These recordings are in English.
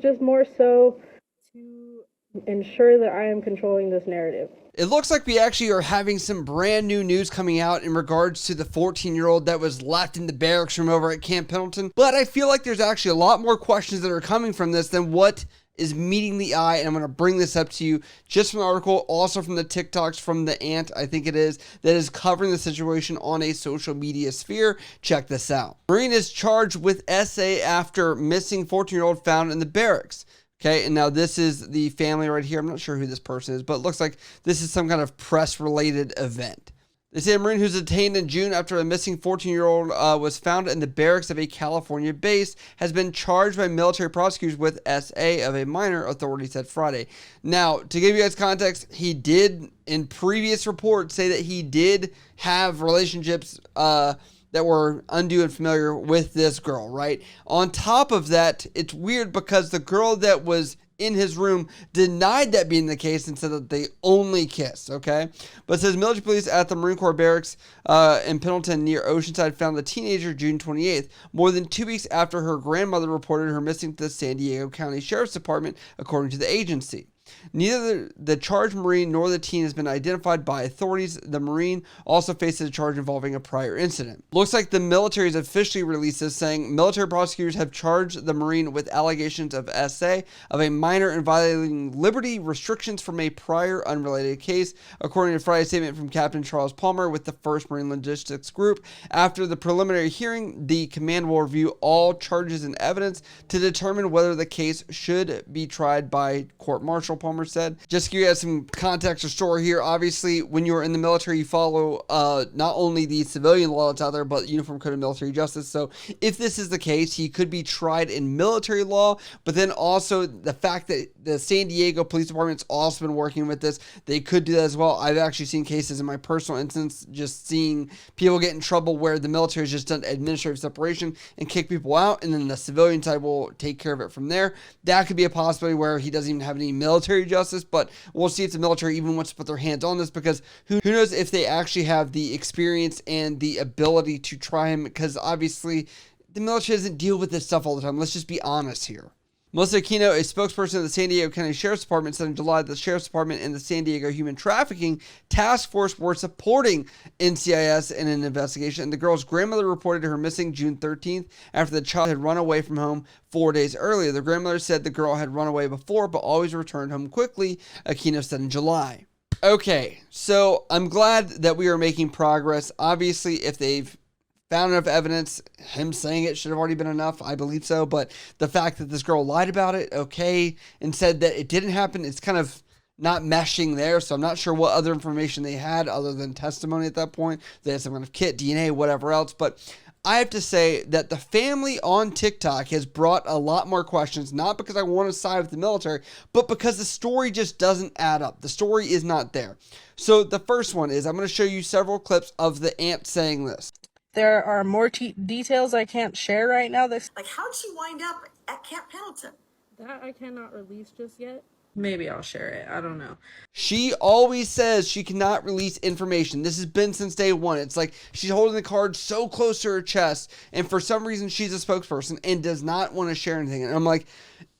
just more so to ensure that I am controlling this narrative. It looks like we actually are having some brand new news coming out in regards to the 14-year-old that was left in the barracks room over at Camp Pendleton. But I feel like there's actually a lot more questions that are coming from this than what is meeting the eye. And I'm going to bring this up to you just from the article, also from the TikToks from the aunt, I think it is, that is covering the situation on a social media sphere. Check this out. Marine is charged with SA after missing 14-year-old found in the barracks. Okay, and now this is the family right here. I'm not sure who this person is, but it looks like this is some kind of press-related event. They say a Marine who's detained in June after a missing 14-year-old was found in the barracks of a California base has been charged by military prosecutors with SA of a minor, authorities said Friday. Now, to give you guys context, he did, in previous reports, say that he did have relationships that were undue and familiar with this girl, right? On top of that, it's weird because the girl that was in his room denied that being the case and said that they only kissed, okay? But it says military police at the Marine Corps barracks in Pendleton near Oceanside found the teenager June 28th, more than 2 weeks after her grandmother reported her missing to the San Diego County Sheriff's Department, according to the agency. Neither the charged Marine nor the teen has been identified by authorities. The Marine also faces a charge involving a prior incident. Looks like the military has officially released this, saying military prosecutors have charged the Marine with allegations of SA of a minor and violating liberty restrictions from a prior unrelated case, according to Friday's statement from Captain Charles Palmer with the 1st Marine Logistics Group. After the preliminary hearing, the command will review all charges and evidence to determine whether the case should be tried by court-martial, Palmer said. Just to give you guys some context or story here, obviously, when you're in the military, you follow not only the civilian law that's out there, but Uniform Code of Military Justice. So if this is the case, he could be tried in military law, but then also the fact that the San Diego Police Department's also been working with this, they could do that as well. I've actually seen cases in my personal instance, just seeing people get in trouble where the military has just done administrative separation and kick people out, and then the civilian side will take care of it from there. That could be a possibility where he doesn't even have any military justice, but we'll see if the military even wants to put their hands on this, because who knows if they actually have the experience and the ability to try him, because obviously the military doesn't deal with this stuff all the time. Let's just be honest here. Melissa Aquino, a spokesperson of the San Diego County Sheriff's Department, said in July that the Sheriff's Department and the San Diego Human Trafficking Task Force were supporting NCIS in an investigation. And the girl's grandmother reported her missing June 13th after the child had run away from home 4 days earlier. The grandmother said the girl had run away before, but always returned home quickly, Aquino said in July. Okay, so I'm glad that we are making progress. Obviously, if they've found enough evidence, him saying it should have already been enough. I believe so. But the fact that this girl lied about it, okay, and said that it didn't happen, it's kind of not meshing there. So I'm not sure what other information they had other than testimony at that point. They had some kind of kit, DNA, whatever else. But I have to say that the family on TikTok has brought a lot more questions, not because I want to side with the military, but because the story just doesn't add up. The story is not there. So the first one is, I'm going to show you several clips of the aunt saying this. There are more details I can't share right now. Like, how'd she wind up at Camp Pendleton? That I cannot release just yet. Maybe I'll share it. I don't know. She always says she cannot release information. This has been since day one. It's like she's holding the card so close to her chest, and for some reason she's a spokesperson and does not want to share anything. And I'm like,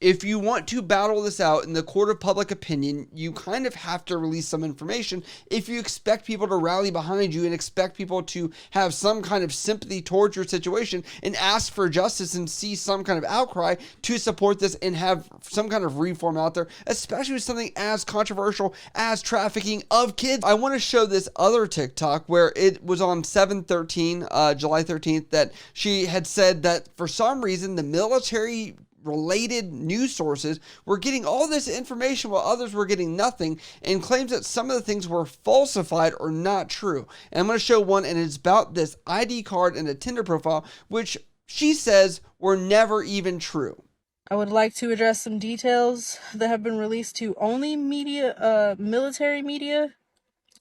if you want to battle this out in the court of public opinion, you kind of have to release some information if you expect people to rally behind you and expect people to have some kind of sympathy towards your situation and ask for justice and see some kind of outcry to support this and have some kind of reform out there, especially with something as controversial as trafficking of kids. I want to show this other TikTok where it was on 7/13, July 13th, that she had said that for some reason the military related news sources were getting all this information while others were getting nothing, and claims that some of the things were falsified or not true. And I'm going to show one, and it's about this ID card and a Tinder profile, which she says were never even true. I would like to address some details that have been released to only media, military media,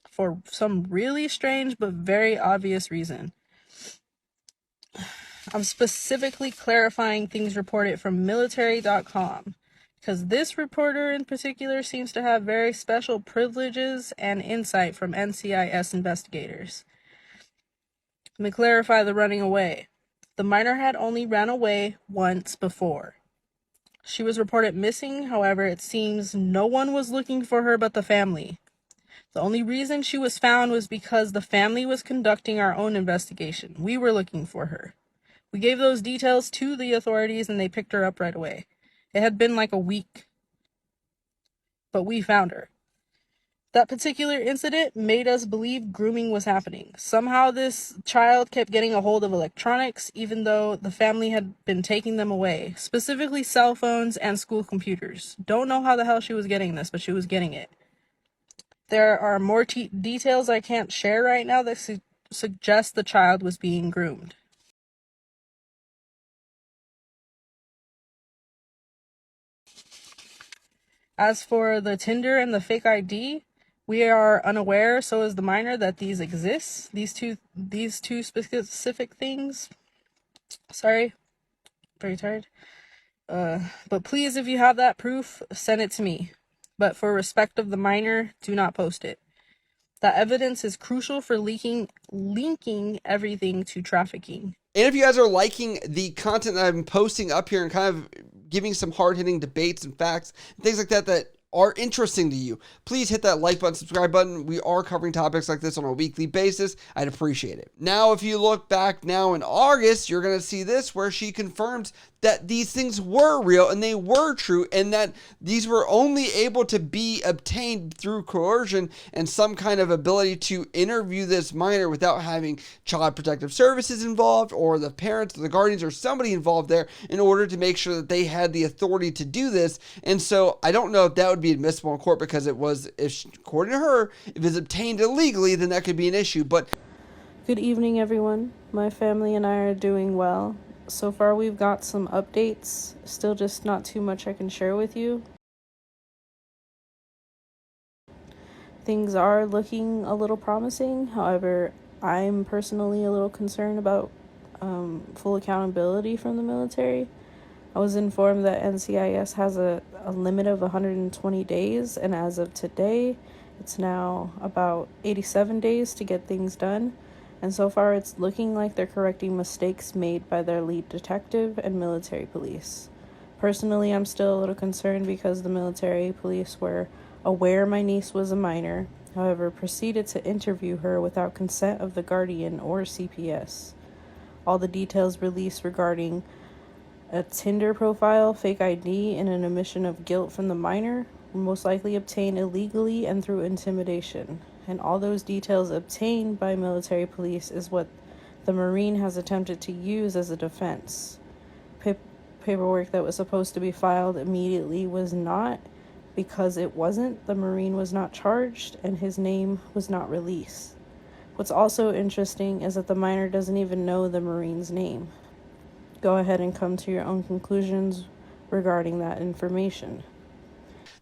for some really strange but very obvious reason. I'm specifically clarifying things reported from military.com, because this reporter in particular seems to have very special privileges and insight from NCIS investigators. Let me clarify the running away. The minor had only ran away once before. She was reported missing. However, it seems no one was looking for her but the family. The only reason she was found was because the family was conducting our own investigation. We were looking for her. We gave those details to the authorities and they picked her up right away. It had been like a week, but we found her. That particular incident made us believe grooming was happening. Somehow this child kept getting a hold of electronics, even though the family had been taking them away, specifically cell phones and school computers. Don't know how the hell she was getting this, but she was getting it. There are more details I can't share right now that suggest the child was being groomed. As for the Tinder and the fake ID, we are unaware, so is the minor, that these exist. These two specific things. Sorry, very tired. But please, if you have that proof, send it to me. But for respect of the minor, do not post it. That evidence is crucial for linking everything to trafficking. And if you guys are liking the content that I've been posting up here and kind of giving some hard-hitting debates and facts, and things like that that are interesting to you, please hit that like button, subscribe button. We are covering topics like this on a weekly basis. I'd appreciate it. Now, if you look back now in August, you're going to see this where she confirms that these things were real and they were true, and that these were only able to be obtained through coercion and some kind of ability to interview this minor without having child protective services involved or the parents or the guardians or somebody involved there in order to make sure that they had the authority to do this. And so I don't know if that would be admissible in court, because it was, according to her, if it's obtained illegally, then that could be an issue. But Good evening, everyone. My family and I are doing well. So far, we've got some updates. Still just not too much I can share with you. Things are looking a little promising. However, I'm personally a little concerned about full accountability from the military. I was informed that NCIS has a limit of 120 days, and as of today, it's now about 87 days to get things done. And so far, it's looking like they're correcting mistakes made by their lead detective and military police. Personally, I'm still a little concerned because the military police were aware my niece was a minor, however, proceeded to interview her without consent of the guardian or CPS. All the details released regarding a Tinder profile, fake ID, and an admission of guilt from the minor were most likely obtained illegally and through intimidation. And all those details obtained by military police is what the Marine has attempted to use as a defense. Paperwork that was supposed to be filed immediately was not, because it wasn't. The Marine was not charged and his name was not released. What's also interesting is that the minor doesn't even know the Marine's name. Go ahead and come to your own conclusions regarding that information.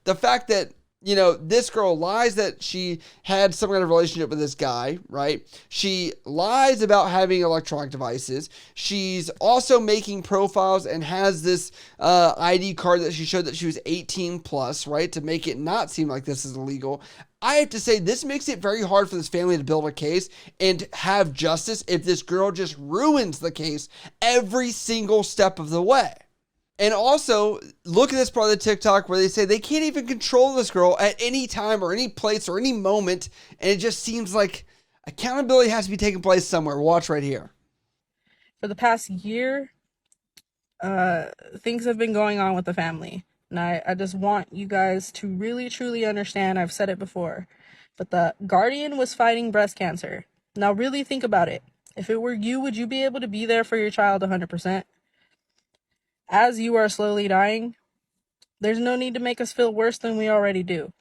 the fact that, you know, this girl lies that she had some kind of relationship with this guy, right? She lies about having electronic devices. She's also making profiles and has this ID card that she showed that she was 18 plus, right? To make it not seem like this is illegal. I have to say, this makes it very hard for this family to build a case and have justice if this girl just ruins the case every single step of the way. And also, look at this part of the TikTok where they say they can't even control this girl at any time or any place or any moment. And it just seems like accountability has to be taking place somewhere. Watch right here. For the past year, things have been going on with the family. And I just want you guys to really, truly understand. I've said it before. But the guardian was fighting breast cancer. Now, really think about it. If it were you, would you be able to be there for your child 100%? As you are slowly dying, there's no need to make us feel worse than we already do.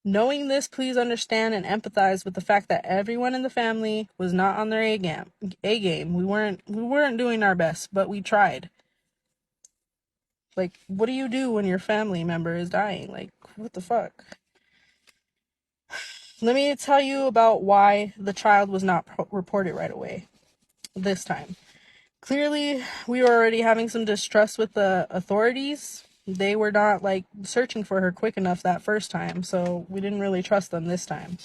Knowing this, please understand and empathize with the fact that everyone in the family was not on their A game. We weren't doing our best, but we tried. Like, what do you do when your family member is dying? Like, what the fuck? Let me tell you about why the child was not reported right away this time. Clearly, we were already having some distrust with the authorities. They were not, like, searching for her quick enough that first time, so we didn't really trust them this time.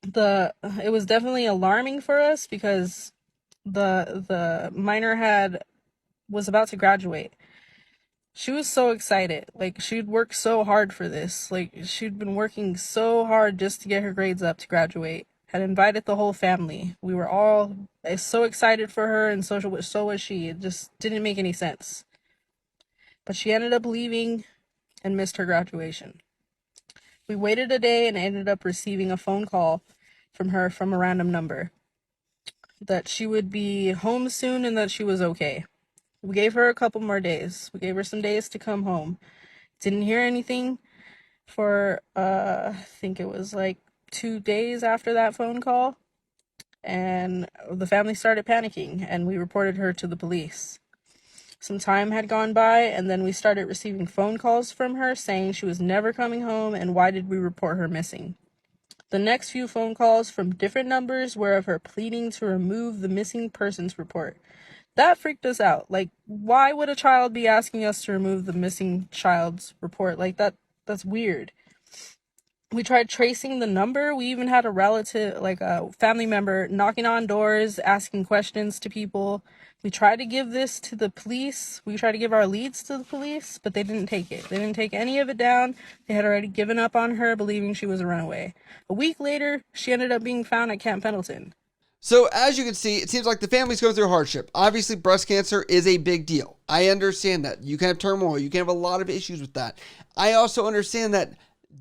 It was definitely alarming for us because the minor was about to graduate. She was so excited. Like, she'd worked so hard for this. Like, she'd been working so hard just to get her grades up to graduate. Had invited the whole family. We were all so excited for her, and so was she. It just didn't make any sense. But she ended up leaving and missed her graduation. We waited a day and ended up receiving a phone call from her from a random number that she would be home soon and that she was okay. We gave her a couple more days. We gave her some days to come home. Didn't hear anything for, I think it was like 2 days after that phone call. And the family started panicking, and we reported her to the police. Some time had gone by, and then we started receiving phone calls from her saying she was never coming home, and why did we report her missing? The next few phone calls from different numbers were of her pleading to remove the missing persons report. That freaked us out. Like, why would a child be asking us to remove the missing child's report? Like, that's weird. We tried tracing the number. We even had a relative, like a family member, knocking on doors, asking questions to people. We tried to give this to the police. We tried to give our leads to the police, but they didn't take it. They didn't take any of it down. They had already given up on her, believing she was a runaway. A week later, she ended up being found at Camp Pendleton. So as you can see, it seems like the family's going through hardship. Obviously, breast cancer is a big deal. I understand that. You can have turmoil. You can have a lot of issues with that. I also understand that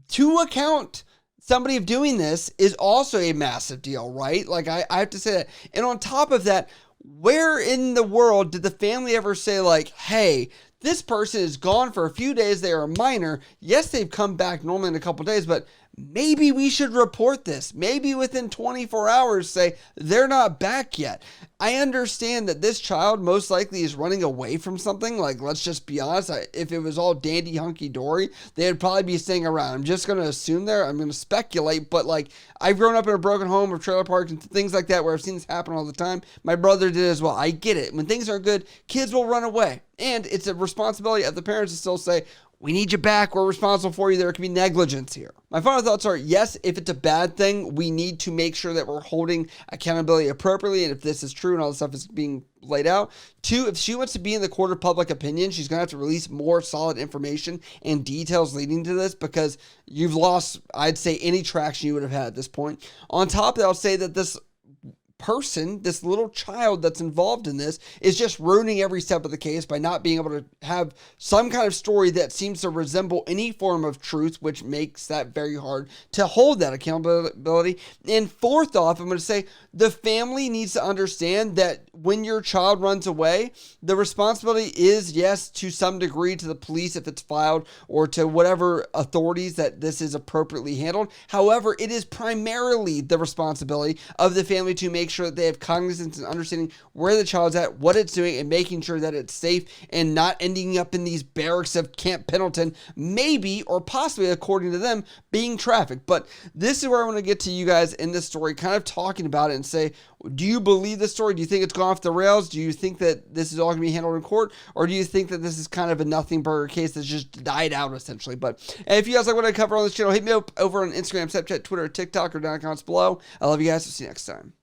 to account somebody of doing this is also a massive deal, right? Like, I have to say that. And on top of that, where in the world did the family ever say, like, hey, this person is gone for a few days. They are a minor. Yes, they've come back normally in a couple days, but maybe we should report this. Maybe within 24 hours say they're not back yet. I understand that this child most likely is running away from something. Like, let's just be honest. If it was all dandy hunky-dory, they'd probably be staying around. I'm just going to assume there. I'm going to speculate. But, like, I've grown up in a broken home or trailer parks and things like that where I've seen this happen all the time. My brother did as well. I get it. When things aren't good, kids will run away. And it's a responsibility of the parents to still say, we need you back. We're responsible for you. There could be negligence here. My final thoughts are, yes, if it's a bad thing, we need to make sure that we're holding accountability appropriately. And if this is true and all this stuff is being laid out. 2, if she wants to be in the court of public opinion, she's going to have to release more solid information and details leading to this, because you've lost, I'd say, any traction you would have had at this point. On top of that, I'll say that this person, this little child that's involved in this, is just ruining every step of the case by not being able to have some kind of story that seems to resemble any form of truth, which makes that very hard to hold that accountability. And fourth off, I'm going to say the family needs to understand that when your child runs away, the responsibility is, yes, to some degree to the police if it's filed, or to whatever authorities that this is appropriately handled. However, it is primarily the responsibility of the family to make sure that they have cognizance and understanding where the child's at, what it's doing, and making sure that it's safe and not ending up in these barracks of Camp Pendleton, maybe or possibly, according to them, being trafficked. But this is where I want to get to you guys in this story, kind of talking about it and say, do you believe this story? Do you think it's gone off the rails? Do you think that this is all going to be handled in court? Or do you think that this is kind of a nothing burger case that's just died out, essentially? But if you guys like what I cover on this channel, hit me up over on Instagram, Snapchat, Twitter, TikTok, or down in the comments below. I love you guys. I'll see you next time.